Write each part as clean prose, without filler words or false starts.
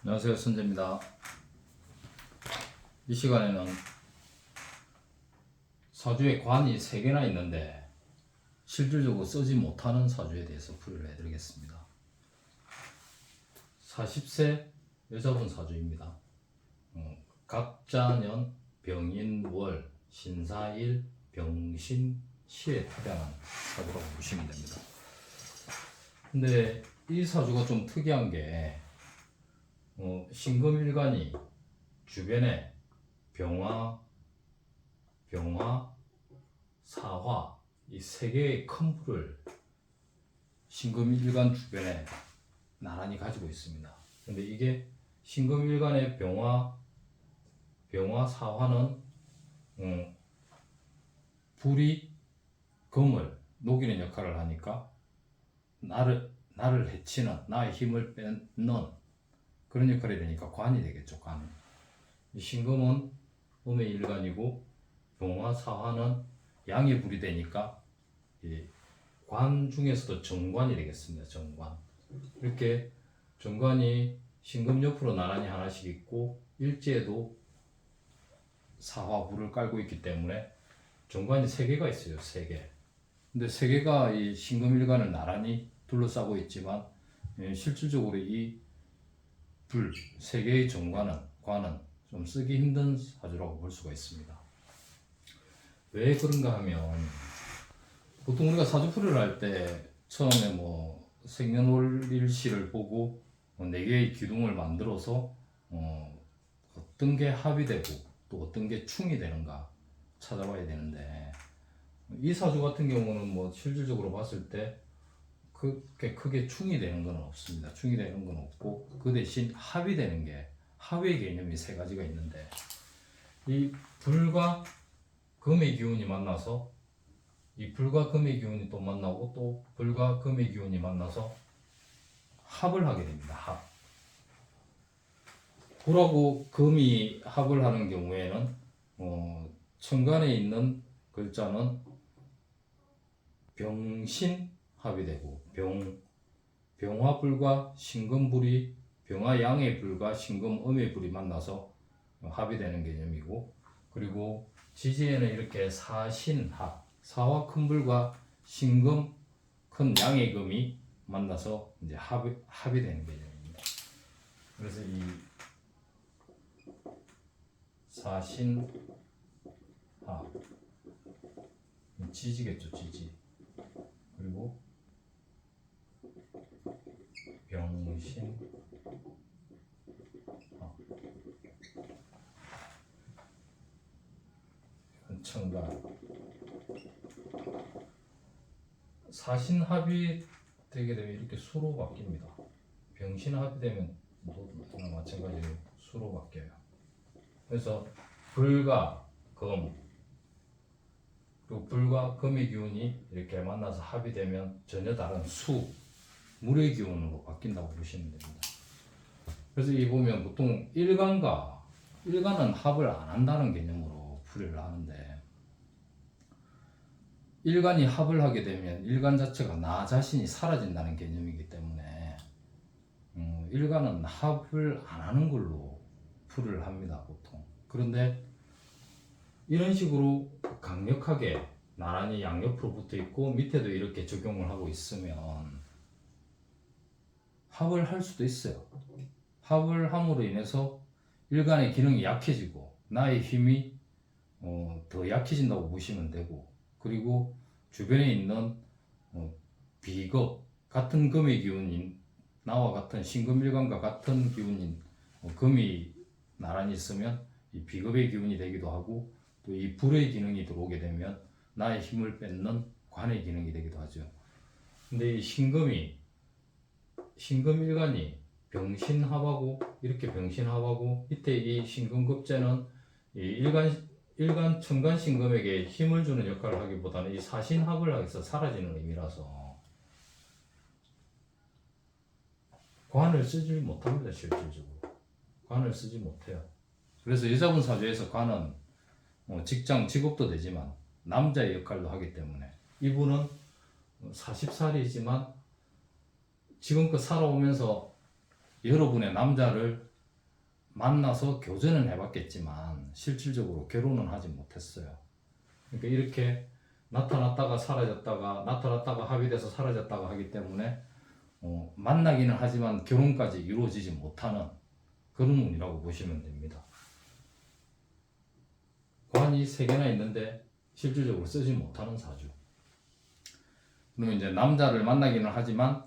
안녕하세요, 선재입니다. 이 시간에는 사주에 관이 3개나 있는데 실질적으로 쓰지 못하는 사주에 대해서 풀이를 해드리겠습니다. 40세 여자분 사주입니다. 갑자년, 병인월, 신사일, 병신시에 타변한 사주라고 보시면 됩니다. 근데 이 사주가 좀 특이한 게 신금일간이 주변에 병화, 사화 이 3개의 큰 불을 신금일간 주변에 나란히 가지고 있습니다. 근데 이게 신금일간의 병화, 사화는 불이 금을 녹이는 역할을 하니까 나를 해치는, 나의 힘을 뺏는 그런 역할이 되니까 관이 되겠죠. 관. 이 신금은 음의 일간이고 병화, 사화는 양의 불이 되니까 관 중에서도 정관이 되겠습니다. 정관. 이렇게 정관이 신금 옆으로 나란히 하나씩 있고 일지에도 사화 불을 깔고 있기 때문에 정관이 3개가 있어요. 3개. 근데 3개가 이 신금일간을 나란히 둘러싸고 있지만 실질적으로 이 불 3개의 관은 좀 쓰기 힘든 사주라고 볼 수가 있습니다. 왜 그런가 하면 보통 우리가 사주풀이를 할 때 처음에 생년월일시를 보고 4개의 기둥을 만들어서 어떤 게 합의되고 또 어떤 게 충이 되는가 찾아봐야 되는데 이 사주 같은 경우는 실질적으로 봤을 때 그렇게 크게 충이 되는 건 없습니다. 충이 되는 건 없고 그 대신 합의되는 게 합의 개념이 3가지가 있는데 이 불과 금의 기운이 만나서 이 불과 금의 기운이 또 만나고 또 불과 금의 기운이 만나서 합을 하게 됩니다. 합. 불하고 금이 합을 하는 경우에는 천간에 있는 글자는 병신 합이 되고 병화불과 신금불이 병화양의 불과 신금음의 불이 만나서 합이 되는 개념이고 그리고 지지에는 이렇게 사신합 사화 큰 불과 신금 큰 양의 금이 만나서 이제 합이 되는 개념입니다. 그래서 이 사신합 지지겠죠. 지지. 그리고 병신 천간 사신합이 되게 되면 이렇게 수로 바뀝니다. 병신합이 되면 모두나 마찬가지로 수로 바뀌어요. 그래서 불과 금 그리고 불과 금의 기운이 이렇게 만나서 합이 되면 전혀 다른 물의 기운으로 바뀐다고 보시면 됩니다. 그래서 이 보면 보통 일간은 합을 안 한다는 개념으로 풀이를 하는데 일간이 합을 하게 되면 일간 자체가 나 자신이 사라진다는 개념이기 때문에 일간은 합을 안 하는 걸로 풀이를 합니다. 보통. 그런데 이런 식으로 강력하게 나란히 양옆으로 붙어 있고 밑에도 이렇게 적용을 하고 있으면 합을 할 수도 있어요. 합을 함으로 인해서 일간의 기능이 약해지고 나의 힘이 더 약해진다고 보시면 되고 그리고 주변에 있는 비겁 같은 금의 기운인 나와 같은 신금일간과 같은 기운인 금이 나란히 있으면 이 비겁의 기운이 되기도 하고 또 이 불의 기능이 들어오게 되면 나의 힘을 뺏는 관의 기능이 되기도 하죠. 근데 이 신금일간이 병신합하고 이렇게 병신합하고 밑에 이 신금급제는 이 일간 천간 신금에게 힘을 주는 역할을 하기보다는 이 사신합을 해서 사라지는 의미라서 관을 쓰지 못합니다. 실질적으로 관을 쓰지 못해요. 그래서 여자분 사주에서 관은 직업도 되지만 남자의 역할도 하기 때문에 이분은 40살이지만 지금껏 살아오면서 여러분의 남자를 만나서 교제는 해봤겠지만 실질적으로 결혼은 하지 못했어요. 그러니까 이렇게 나타났다가 사라졌다가 나타났다가 합의돼서 사라졌다가 하기 때문에 만나기는 하지만 결혼까지 이루어지지 못하는 그런 운이라고 보시면 됩니다. 관이 3개나 있는데 실질적으로 쓰지 못하는 사주. 그러면 이제 남자를 만나기는 하지만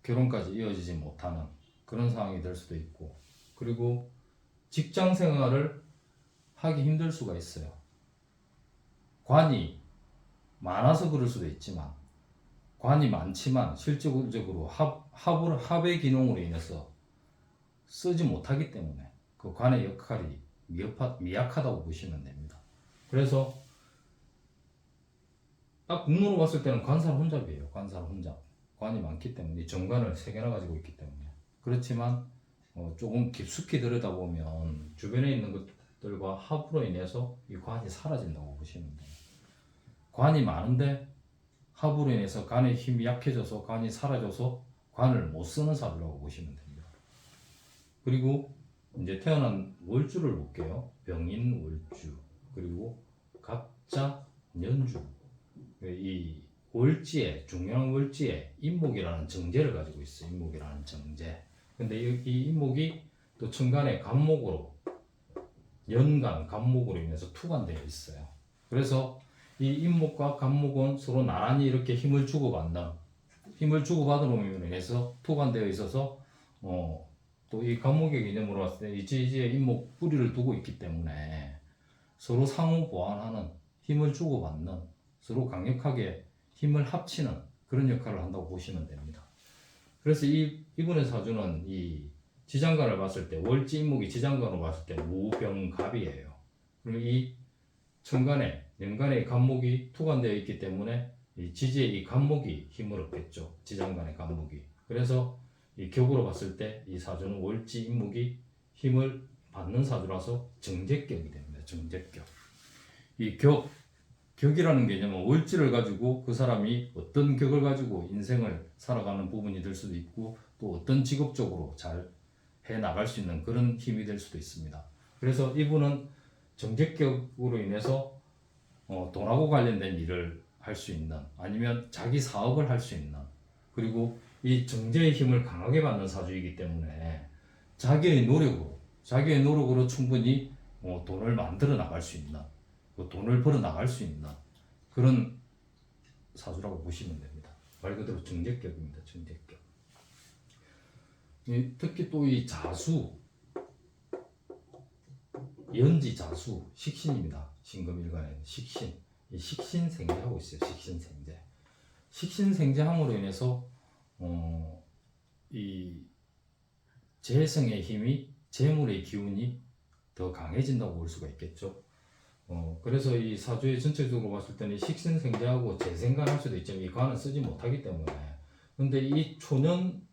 결혼까지 이어지지 못하는 그런 상황이 될 수도 있고, 그리고 직장 생활을 하기 힘들 수가 있어요. 관이 많아서 그럴 수도 있지만, 관이 많지만 실질적으로 합의 기능으로 인해서 쓰지 못하기 때문에 그 관의 역할이 미약하다고 보시면 됩니다. 그래서 딱 국로로 봤을 때는 관살 혼잡이에요. 관살 혼잡. 관이 많기 때문에 정관을 3개나 가지고 있기 때문에. 그렇지만 조금 깊숙이 들여다보면 주변에 있는 것들과 합으로 인해서 이 관이 사라진다고 보시면 돼요. 관이 많은데 합으로 인해서 관의 힘이 약해져서 관이 사라져서 관을 못 쓰는 사주라고 보시면 됩니다. 그리고 이제 태어난 월주를 볼게요. 병인 월주, 그리고 갑자 년주. 이 월지에, 중요한 월지에 인목이라는 정제를 가지고 있어요. 인목이라는 정제. 근데 이 인목이 또 천간의 간목으로, 연간 간목으로 인해서 투관되어 있어요. 그래서 이 인목과 간목은 서로 나란히 이렇게 힘을 주고받는, 힘을 주고받음으로 인해서 투관되어 있어서 또 이 간목의 개념으로 봤을 때 이 지지에 인목 뿌리를 두고 있기 때문에 서로 상호 보완하는, 힘을 주고받는, 서로 강력하게 힘을 합치는 그런 역할을 한다고 보시면 됩니다. 그래서 이분의 사주는 이 지장간을 봤을 때, 월지 인목이 지장간으로 봤을 때 무병갑이에요. 그리고 이 천간에, 연간에 간목이 투관되어 있기 때문에 이 지지의 이 간목이 힘을 얻겠죠. 지장간의 간목이. 그래서 이 격으로 봤을 때 이 사주는 월지 인목이 힘을 받는 사주라서 정제격이 됩니다. 정제격. 이 격이라는 개념은 월지를 가지고 그 사람이 어떤 격을 가지고 인생을 살아가는 부분이 될 수도 있고, 또 어떤 직업적으로 잘 해 나갈 수 있는 그런 힘이 될 수도 있습니다. 그래서 이분은 정제격으로 인해서 돈하고 관련된 일을 할 수 있는, 아니면 자기 사업을 할 수 있는, 그리고 이 정제의 힘을 강하게 받는 사주이기 때문에 자기의 노력으로 충분히 돈을 만들어 나갈 수 있는, 돈을 벌어 나갈 수 있는 그런 사주라고 보시면 됩니다. 말 그대로 정제격입니다. 정제격. 특히 또 이 자수, 연지 자수, 식신입니다. 신금일간에는 식신, 이 식신생제하고 있어요. 식신생제. 식신생제함으로 인해서 이 재성의 힘이, 재물의 기운이 더 강해진다고 볼 수가 있겠죠. 그래서 이 사주의 전체적으로 봤을 때는 식신생제하고 재생관 할 수도 있지만 이 관은 쓰지 못하기 때문에, 근데 이 초년,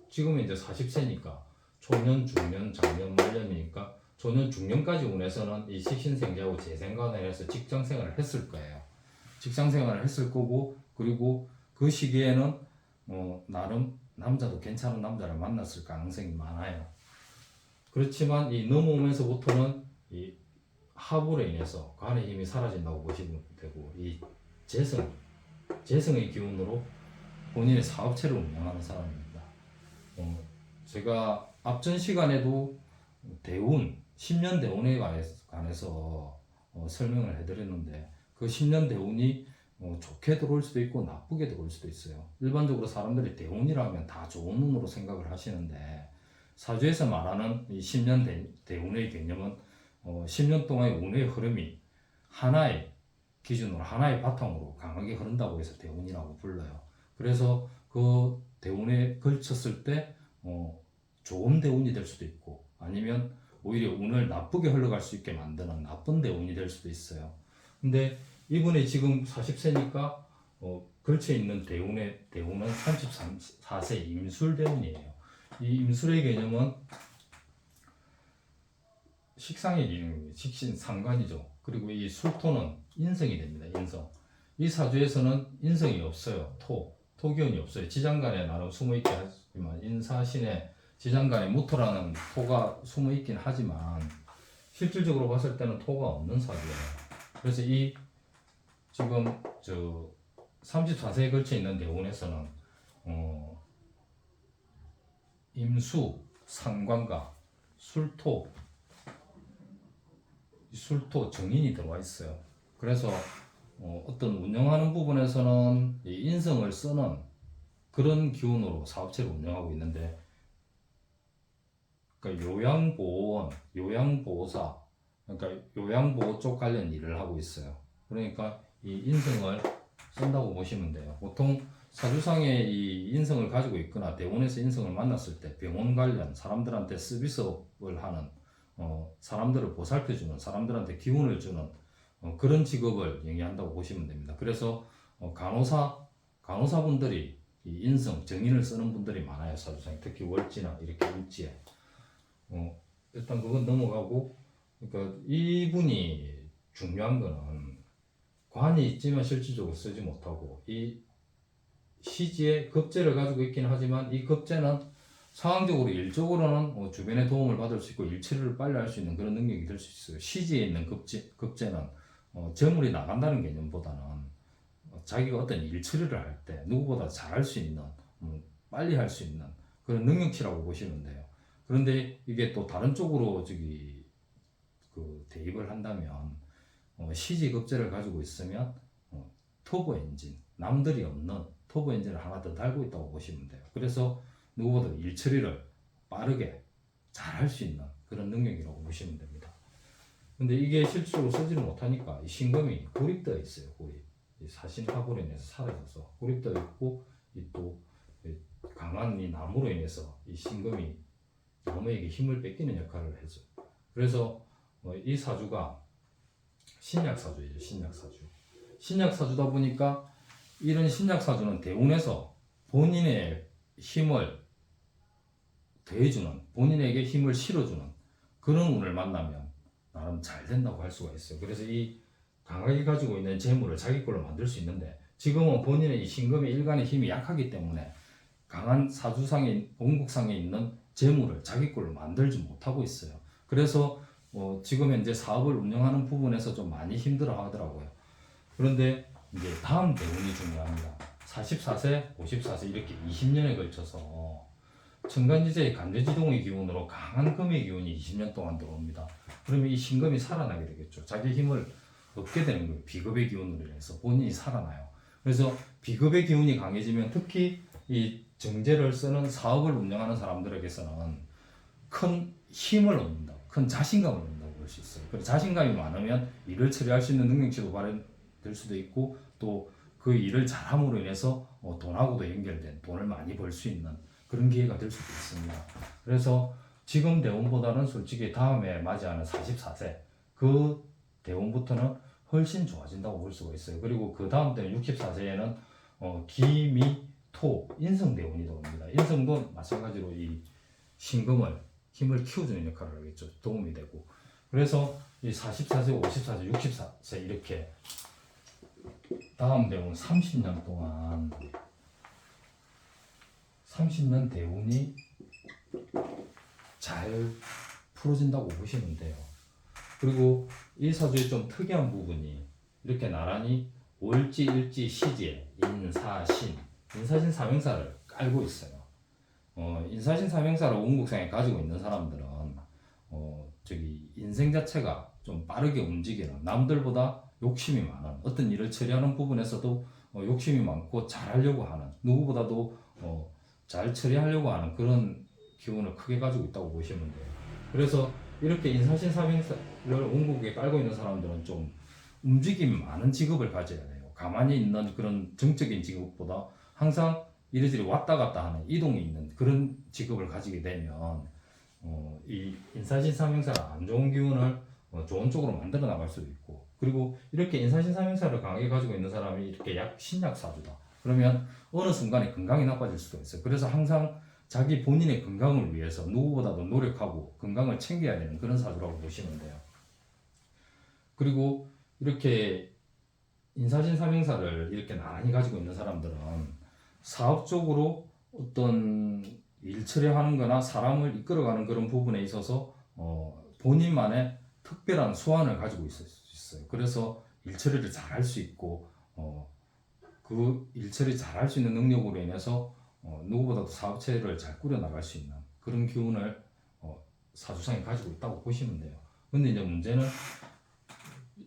지금은 이제 40세니까 초년, 중년, 장년, 말년이니까 초년, 중년까지 운에서는 이 식신생제하고 재생관을 해서 직장생활을 했을 거예요. 직장생활을 했을 거고, 그리고 그 시기에는 나름 남자도 괜찮은 남자를 만났을 가능성이 많아요. 그렇지만 이 넘어오면서부터는 이 합으로 인해서 관의 힘이 사라진다고 보시면 되고, 이 재성의 기운으로 본인의 사업체를 운영하는 사람입니다. 제가 앞전 시간에도 대운, 10년 대운에 관해서 설명을 해드렸는데, 그 10년 대운이 좋게 들어올 수도 있고 나쁘게 들어올 수도 있어요. 일반적으로 사람들이 대운이라면 다 좋은 운으로 생각을 하시는데, 사주에서 말하는 이 10년 대운의 개념은 10년 동안의 운의 흐름이 하나의 기준으로, 하나의 바탕으로 강하게 흐른다고 해서 대운이라고 불러요. 그래서 그 대운에 걸쳤을 때 좋은 대운이 될 수도 있고, 아니면 오히려 운을 나쁘게 흘러갈 수 있게 만드는 나쁜 대운이 될 수도 있어요. 근데 이분이 지금 40세니까 걸쳐있는 대운은 34세 임술대운이에요. 이 임술의 개념은 식상의 기능입니다. 식신 상관이죠. 그리고 이 술토는 인성이 됩니다. 인성. 이 사주에서는 인성이 없어요. 토기운이 없어요. 지장간에 나름 숨어있게 하지만 인사신의 지장간에 무토라는 토가 숨어 있긴 하지만 실질적으로 봤을 때는 토가 없는 사주예요. 그래서 이 지금 저 34세에 걸쳐 있는 대운에서는 임수, 상관과 술토, 정인이 들어와 있어요. 그래서 어떤 운영하는 부분에서는 이 인성을 쓰는 그런 기운으로 사업체를 운영하고 있는데, 그러니까 요양보호원, 요양보호사, 그러니까 요양보호 쪽 관련 일을 하고 있어요. 그러니까 이 인성을 쓴다고 보시면 돼요. 보통 사주상에 이 인성을 가지고 있거나 대원에서 인성을 만났을 때 병원 관련 사람들한테 서비스업을 하는 사람들을 보살펴주는, 사람들한테 기운을 주는 그런 직업을 영위한다고 보시면 됩니다. 그래서 간호사분들이 이 인성, 정인을 쓰는 분들이 많아요. 사주상에 특히 월지나 이렇게 일지에. 일단 그건 넘어가고, 그러니까 이분이 중요한 거는 관이 있지만 실질적으로 쓰지 못하고, 이 시지에 급제를 가지고 있긴 하지만 이 급제는 상황적으로 일적으로는 주변의 도움을 받을 수 있고 일처리를 빨리 할 수 있는 그런 능력이 될 수 있어요. 시지에 있는 급제는 재물이 나간다는 개념보다는 자기가 어떤 일처리를 할 때 누구보다 잘할 수 있는, 빨리 할 수 있는 그런 능력치라고 보시면 돼요. 그런데 이게 또 다른 쪽으로 대입을 한다면 시지 급제를 가지고 있으면 터보 엔진, 남들이 없는 터보 엔진을 하나 더 달고 있다고 보시면 돼요. 그래서 누구보다 일 처리를 빠르게 잘 할 수 있는 그런 능력이라고 보시면 됩니다. 근데 이게 실질적으로 쓰지를 못하니까 이 신금이 고립되어 있어요. 고립. 이 사신화불로 인해서 사라져서 고립되어 있고, 또 강한 이 나무로 인해서 이 신금이 나무에게 힘을 뺏기는 역할을 해줘. 그래서 이 사주가 신약사주예요. 신약사주다 보니까 이런 신약사주는 대운에서 본인의 힘을 더해주는, 본인에게 힘을 실어주는 그런 운을 만나면 나름 잘 된다고 할 수가 있어요. 그래서 이 강하게 가지고 있는 재물을 자기 걸로 만들 수 있는데, 지금은 본인의 이 신금의 일간의 힘이 약하기 때문에 강한 사주상에, 본국상에 있는 재물을 자기 걸로 만들지 못하고 있어요. 그래서 지금 현재 사업을 운영하는 부분에서 좀 많이 힘들어 하더라고요. 그런데 이제 다음 대운이 중요합니다. 44세, 54세 이렇게 20년에 걸쳐서 천간지재의 간대지동의 기운으로 강한 금의 기운이 20년 동안 들어옵니다. 그러면 이 신금이 살아나게 되겠죠. 자기 힘을 얻게 되는 거예요. 비겁의 기운으로 인해서 본인이 살아나요. 그래서 비겁의 기운이 강해지면 특히 이 정제를 쓰는 사업을 운영하는 사람들에게서는 큰 힘을 얻는다, 큰 자신감을 얻는다고 볼 수 있어요. 그래서 자신감이 많으면 일을 처리할 수 있는 능력치도 발현될 수도 있고, 또 그 일을 잘함으로 인해서 돈하고도 연결된, 돈을 많이 벌 수 있는 그런 기회가 될 수도 있습니다. 그래서 지금 대운보다는 솔직히 다음에 맞이하는 44세 그 대운부터는 훨씬 좋아진다고 볼 수가 있어요. 그리고 그 다음 때는 64세에는 기미 토 인성 대운이 들어옵니다. 인성도 마찬가지로 이 신금을 힘을 키워주는 역할을 하겠죠. 도움이 되고. 그래서 이 44세, 54세, 64세 이렇게 다음 대운 30년 동안 30년 대운이 잘 풀어진다고 보시면 돼요. 그리고 이 사주의 좀 특이한 부분이 이렇게 나란히 월지, 일지, 시지에 인사신 삼행사를 깔고 있어요. 인사신 삼행사를 원국상에 가지고 있는 사람들은 인생 자체가 좀 빠르게 움직이는, 남들보다 욕심이 많은, 어떤 일을 처리하는 부분에서도 욕심이 많고 잘하려고 하는, 누구보다도 잘 처리하려고 하는 그런 기운을 크게 가지고 있다고 보시면 돼요. 그래서 이렇게 인사신 삼행사를 원국에 깔고 있는 사람들은 좀 움직임이 많은 직업을 가져야 돼요. 가만히 있는 그런 정적인 직업보다 항상 이리저리 왔다 갔다 하는, 이동이 있는 그런 직업을 가지게 되면 이 인사신 삼행사가 안 좋은 기운을 좋은 쪽으로 만들어 나갈 수도 있고, 그리고 이렇게 인사신 삼행사를 강하게 가지고 있는 사람이 이렇게 신약사주다 그러면 어느 순간에 건강이 나빠질 수도 있어요. 그래서 항상 자기 본인의 건강을 위해서 누구보다도 노력하고 건강을 챙겨야 되는 그런 사주라고 보시면 돼요. 그리고 이렇게 인사신 삼행사를 이렇게 나란히 가지고 있는 사람들은 사업적으로 어떤 일처리하는 거나 사람을 이끌어가는 그런 부분에 있어서 본인만의 특별한 수완을 가지고 있어요. 그래서 일처리를 잘 할 수 있고 그 일처리 잘 할 수 있는 능력으로 인해서 누구보다도 사업체를 잘 꾸려나갈 수 있는 그런 기운을 사주상이 가지고 있다고 보시면 돼요. 근데 이제 문제는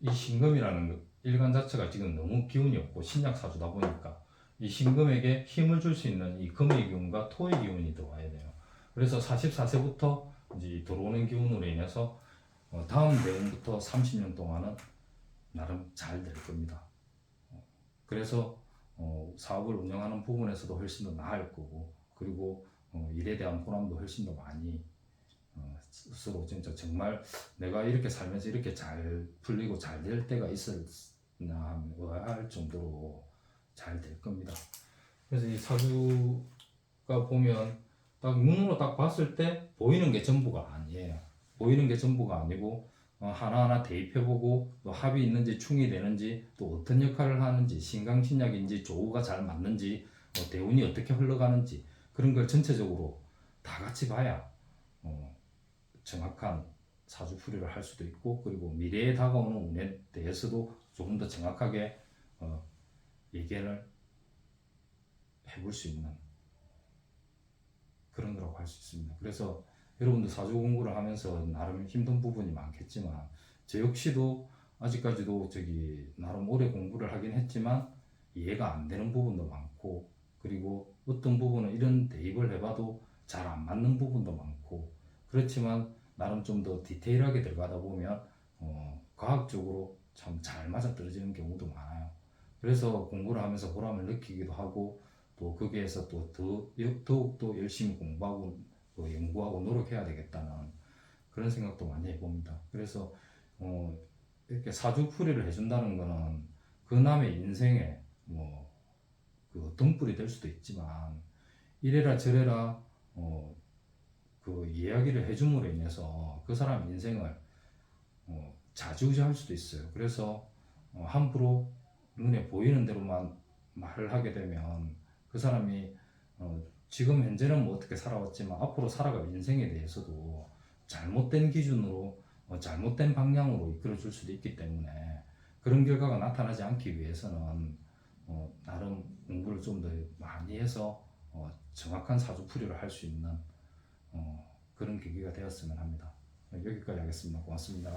이 신금이라는 일간 자체가 지금 너무 기운이 없고 신약 사주다 보니까 이 신금에게 힘을 줄 수 있는 이 금의 기운과 토의 기운이 들어와야 돼요. 그래서 44세부터 이제 들어오는 기운으로 인해서 다음 대운부터 30년 동안은 나름 잘 될 겁니다. 그래서 사업을 운영하는 부분에서도 훨씬 더 나을 거고, 그리고 일에 대한 보람도 훨씬 더 많이 스스로 진짜 정말 내가 이렇게 살면서 이렇게 잘 풀리고 잘 될 때가 있었나 할 정도로 잘 될 겁니다. 그래서 이 사주가 보면 딱 눈으로 딱 봤을 때 보이는 게 전부가 아니에요. 보이는 게 전부가 아니고 하나하나 대입해보고 또 합이 있는지 충이 되는지 또 어떤 역할을 하는지 신강신약인지 조우가 잘 맞는지 대운이 어떻게 흘러가는지 그런 걸 전체적으로 다 같이 봐야 정확한 사주풀이를 할 수도 있고, 그리고 미래에 다가오는 운에 대해서도 조금 더 정확하게 얘기를 해볼 수 있는 그런 거라고 할 수 있습니다. 그래서 여러분들 사주 공부를 하면서 나름 힘든 부분이 많겠지만 저 역시도 아직까지도 나름 오래 공부를 하긴 했지만 이해가 안 되는 부분도 많고, 그리고 어떤 부분은 이런 대입을 해봐도 잘 안 맞는 부분도 많고, 그렇지만 나름 좀 더 디테일하게 들어가다 보면 과학적으로 참 잘 맞아떨어지는 경우도 많아요. 그래서 공부를 하면서 보람을 느끼기도 하고, 또 거기에서 또 더욱 더 열심히 공부하고 또 연구하고 노력해야 되겠다는 그런 생각도 많이 해봅니다. 그래서 이렇게 사주풀이를 해준다는 거는 그 남의 인생에 그 등불이 될 수도 있지만, 이래라 저래라 그 이야기를 해줌으로 인해서 그 사람 인생을 좌지우지할 수도 있어요. 그래서 함부로 눈에 보이는 대로만 말을 하게 되면 그 사람이 지금 현재는 뭐 어떻게 살아왔지만 앞으로 살아갈 인생에 대해서도 잘못된 기준으로 잘못된 방향으로 이끌어줄 수도 있기 때문에, 그런 결과가 나타나지 않기 위해서는 나름 공부를 좀 더 많이 해서 정확한 사주풀이를 할 수 있는 그런 계기가 되었으면 합니다. 여기까지 하겠습니다. 고맙습니다.